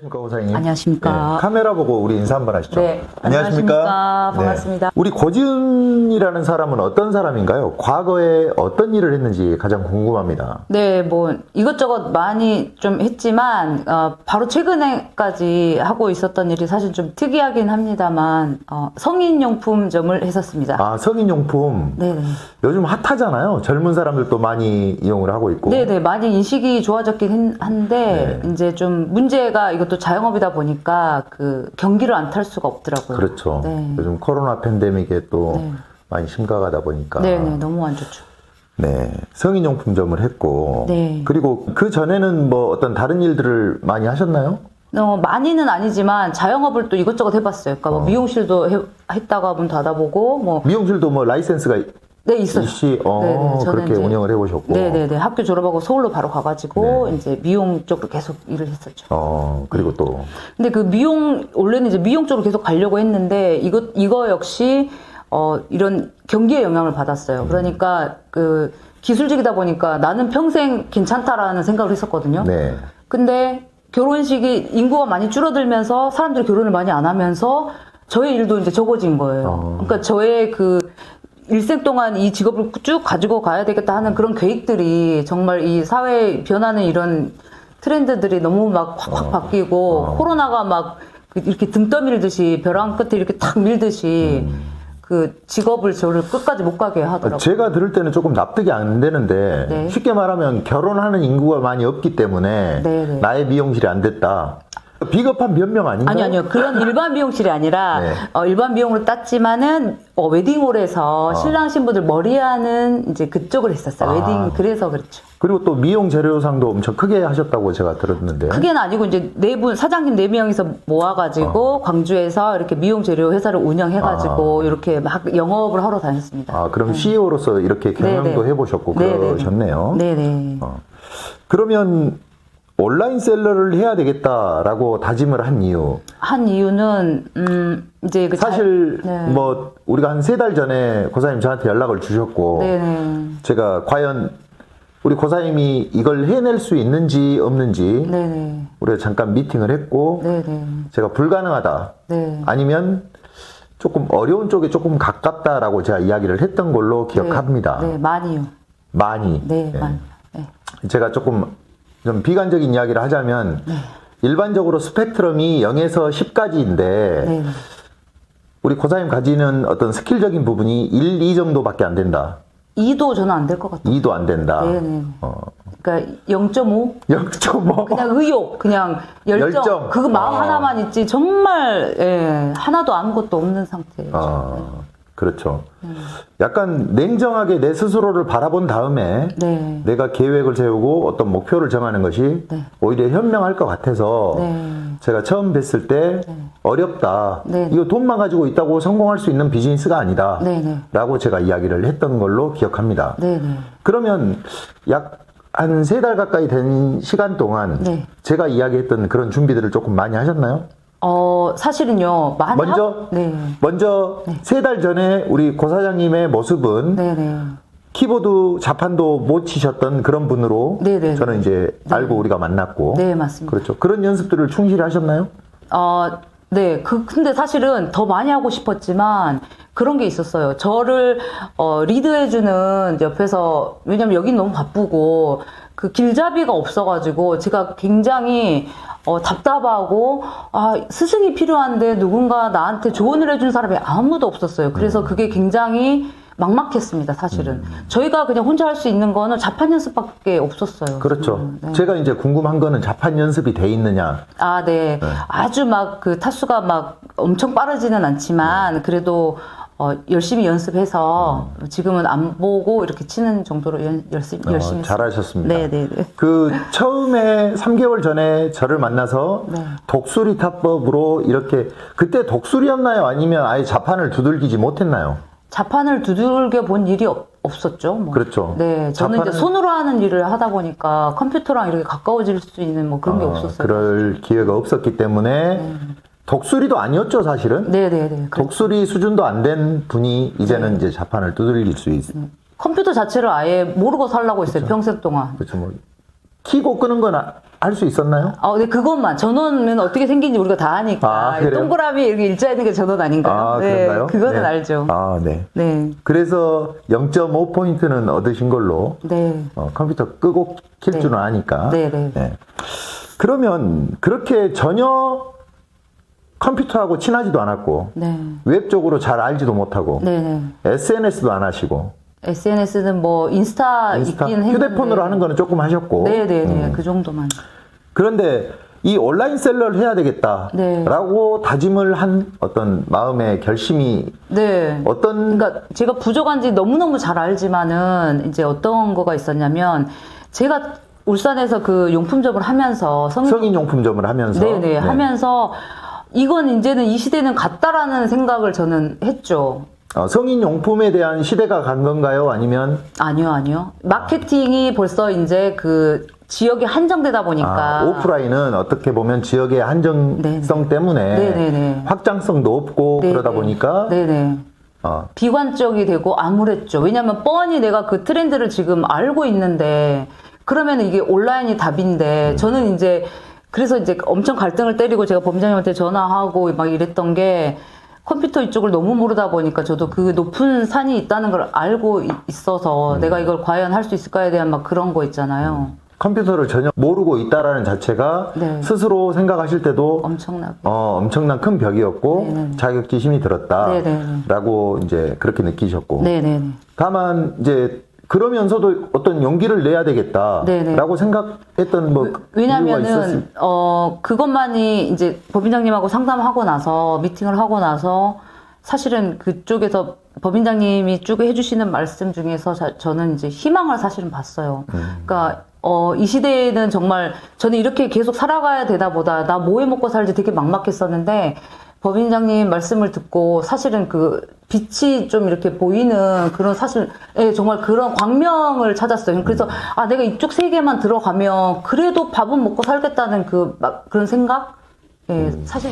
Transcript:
고사장님. 안녕하십니까. 네, 카메라 보고 우리 인사 한번 하시죠. 네, 안녕하십니까. 반갑습니다. 네. 우리 고지은이라는 사람은 어떤 사람인가요? 과거에 어떤 일을 했는지 가장 궁금합니다. 네, 뭐 이것저것 많이 좀 했지만 바로 최근에까지 하고 있었던 일이 사실 좀 특이하긴 합니다만 성인용품점을 했었습니다. 아, 성인용품. 네네. 요즘 핫하잖아요. 젊은 사람들도 많이 이용을 하고 있고. 네네, 많이 인식이 좋아졌긴 한데 네. 이제 좀 문제가 이것도 자영업이다 보니까 그 경기를 안 탈 수가 없더라고요. 그렇죠. 네. 요즘 코로나 팬데믹에 또 네. 많이 심각하다 보니까. 네네, 너무 안 좋죠. 네, 성인용품점을 했고. 네. 그리고 그 전에는 뭐 어떤 다른 일들을 많이 하셨나요? 많이는 아니지만 자영업을 또 이것저것 해봤어요. 그러니까 뭐 미용실도 했다가 문 닫아보고 뭐 미용실도 뭐 라이센스가 네, 있어요. 네네, 저는 그렇게 이제 운영을 해보셨고. 네네네. 학교 졸업하고 서울로 바로 가가지고, 네. 이제 미용 쪽으로 계속 일을 했었죠. 그리고 또. 근데 그 원래는 이제 미용 쪽으로 계속 가려고 했는데, 이거 역시, 이런 경기에 영향을 받았어요. 그러니까 그 기술직이다 보니까 나는 평생 괜찮다라는 생각을 했었거든요. 네. 근데 결혼식이 인구가 많이 줄어들면서 사람들이 결혼을 많이 안 하면서 저의 일도 이제 적어진 거예요. 그러니까 저의 그 일생 동안 이 직업을 쭉 가지고 가야 되겠다 하는 그런 계획들이 정말 이 사회 변하는 이런 트렌드들이 너무 막 확확 바뀌고 코로나가 막 이렇게 등 떠밀듯이 벼랑 끝에 이렇게 탁 밀듯이 그 직업을 저를 끝까지 못 가게 하더라고요. 제가 들을 때는 조금 납득이 안 되는데 네. 쉽게 말하면 결혼하는 인구가 많이 없기 때문에 네네. 나의 미용실이 안 됐다. 비겁한 변명 아닌가요? 아니요. 그런 일반 미용실이 아니라, 네. 일반 비용으로 땄지만은, 웨딩홀에서 신랑 신부들 머리하는 이제 그쪽을 했었어요. 웨딩, 그래서 그렇죠. 그리고 또 미용 재료상도 엄청 크게 하셨다고 제가 들었는데. 크게는 아니고 이제 사장님 4명이서 모아가지고 광주에서 이렇게 미용 재료 회사를 운영해가지고 이렇게 막 영업을 하러 다녔습니다. 그럼 CEO로서 이렇게 경영도 네네. 해보셨고 네네네. 그러셨네요. 네네. 그러면 온라인 셀러를 해야 되겠다라고 다짐을 한 이유. 한 이유는, 이제 그 사실 네. 뭐 우리가 한 3달 전에 고사님 저한테 연락을 주셨고 네네. 제가 과연 우리 고사님이 이걸 해낼 수 있는지 없는지 네네. 우리가 잠깐 미팅을 했고 네네. 제가 불가능하다 네. 아니면 조금 어려운 쪽에 조금 가깝다라고 제가 이야기를 했던 걸로 기억합니다. 네, 많이요. 많이. 네, 예. 많이. 네. 제가 조금 좀 비관적인 이야기를 하자면 일반적으로 스펙트럼이 0에서 10까지인데 네. 우리 고사님 가지는 어떤 스킬적인 부분이 1, 2 정도밖에 안 된다. 2도 저는 안 될 것 같아요. 2도 안 된다. 네네. 그러니까 0.5? 0.5. 그냥 의욕, 그냥 열정. 그거 마음 하나만 있지, 정말, 하나도 아무것도 없는 상태예요. 그렇죠. 약간 냉정하게 내 스스로를 바라본 다음에 네. 내가 계획을 세우고 어떤 목표를 정하는 것이 네. 오히려 현명할 것 같아서 네. 제가 처음 뵀을 때 어렵다. 네. 이거 돈만 가지고 있다고 성공할 수 있는 비즈니스가 아니다. 네네. 라고 제가 이야기를 했던 걸로 기억합니다. 네네. 그러면 약 한 3달 가까이 된 시간 동안 네. 제가 이야기했던 그런 준비들을 조금 많이 하셨나요? 사실은요, 많이. 네. 먼저 3달 전에 우리 고 사장님의 모습은 네네. 키보드 자판도 못 치셨던 그런 분으로 네네. 저는 이제 알고 우리가 만났고. 네, 맞습니다. 그렇죠. 그런 연습들을 충실히 하셨나요? 네. 근데 사실은 더 많이 하고 싶었지만, 그런 게 있었어요. 저를, 리드해주는 옆에서, 왜냐면 여긴 너무 바쁘고, 그 길잡이가 없어가지고, 제가 굉장히, 답답하고, 스승이 필요한데 누군가 나한테 조언을 해준 사람이 아무도 없었어요. 그래서 그게 굉장히 막막했습니다, 사실은. 저희가 그냥 혼자 할 수 있는 거는 자판 연습밖에 없었어요. 그렇죠. 네. 제가 이제 궁금한 거는 자판 연습이 돼 있느냐. 네. 아주 막 그 타수가 막 엄청 빠르지는 않지만, 그래도, 열심히 연습해서 지금은 안 보고 이렇게 치는 정도로 열심히 했어요. 잘하셨습니다. 네네. 그 처음에 3개월 전에 저를 만나서 네. 독수리 타법으로 이렇게 그때 독수리였나요? 아니면 아예 자판을 두들기지 못했나요? 자판을 두들겨 본 일이 없었죠. 뭐. 그렇죠. 네, 저는 이제 손으로 하는 일을 하다 보니까 컴퓨터랑 이렇게 가까워질 수 있는 뭐 그런 게 없었어요. 그럴 기회가 없었기 때문에 독수리도 아니었죠, 사실은. 네네네. 독수리 수준도 안 된 분이 이제는 이제 자판을 두들길 수 있어요. 컴퓨터 자체를 아예 모르고 살라고 했어요, 평생 동안. 그렇죠. 뭐 키고 끄는 건 할 수 있었나요? 네, 그것만. 전원은 어떻게 생긴지 우리가 다 아니까. 그래요? 동그라미 이렇게 일자 있는 게 전원 아닌가요? 네, 그런가요? 그거는 네. 알죠. 네. 네. 그래서 0.5포인트는 얻으신 걸로 네. 컴퓨터 끄고 킬 네. 줄은 아니까. 네, 네. 네. 그러면 그렇게 전혀 컴퓨터하고 친하지도 않았고 네. 웹 쪽으로 잘 알지도 못하고 네, 네. SNS도 안 하시고 SNS는 뭐 인스타 있긴 했는데. 휴대폰으로 하는 거는 조금 하셨고. 네, 네, 네. 그 정도만. 그런데 이 온라인 셀러를 해야 네. 되겠다라고 다짐을 한 어떤 마음의 결심이 네. 어떤 그러니까 제가 부족한지 너무너무 잘 알지만은 이제 어떤 거가 있었냐면 제가 울산에서 그 용품점을 하면서 성인용품점을 하면서 네네 하면서 이건 이제는 이 시대는 갔다라는 생각을 저는 했죠. 성인용품에 대한 시대가 간 건가요? 아니면 아니요. 마케팅이 벌써 이제 그 지역에 한정되다 보니까 오프라인은 어떻게 보면 지역의 한정성 때문에 네네네. 확장성도 없고 네네. 그러다 보니까 네네. 비관적이 되고 암울했죠. 왜냐하면 뻔히 내가 그 트렌드를 지금 알고 있는데 그러면 이게 온라인이 답인데 저는 이제 그래서 이제 엄청 갈등을 때리고 제가 범장님한테 전화하고 막 이랬던 게 컴퓨터 이쪽을 너무 모르다 보니까 저도 그 높은 산이 있다는 걸 알고 있어서 내가 이걸 과연 할 수 있을까에 대한 막 그런 거 있잖아요. 컴퓨터를 전혀 모르고 있다라는 자체가 네. 스스로 생각하실 때도 엄청나게. 엄청난 큰 벽이었고 네네. 자격지심이 들었다라고 이제 그렇게 느끼셨고 네네. 다만 이제 그러면서도 어떤 용기를 내야 되겠다라고 네네. 생각했던 뭐 이유가 왜냐면은 있었을 그것만이 이제 법인장님하고 상담하고 나서 미팅을 하고 나서 사실은 그쪽에서 법인장님이 쭉 해주시는 말씀 중에서 저는 이제 희망을 사실은 봤어요. 그러니까 이 시대에는 정말 저는 이렇게 계속 살아가야 되다 보다 나 뭐 해 먹고 살지 되게 막막했었는데 법인장님 말씀을 듣고 사실은 그 빛이 좀 이렇게 보이는 그런 사실, 정말 그런 광명을 찾았어요. 그래서, 내가 이쪽 세계만 들어가면 그래도 밥은 먹고 살겠다는 그런 생각? 사실.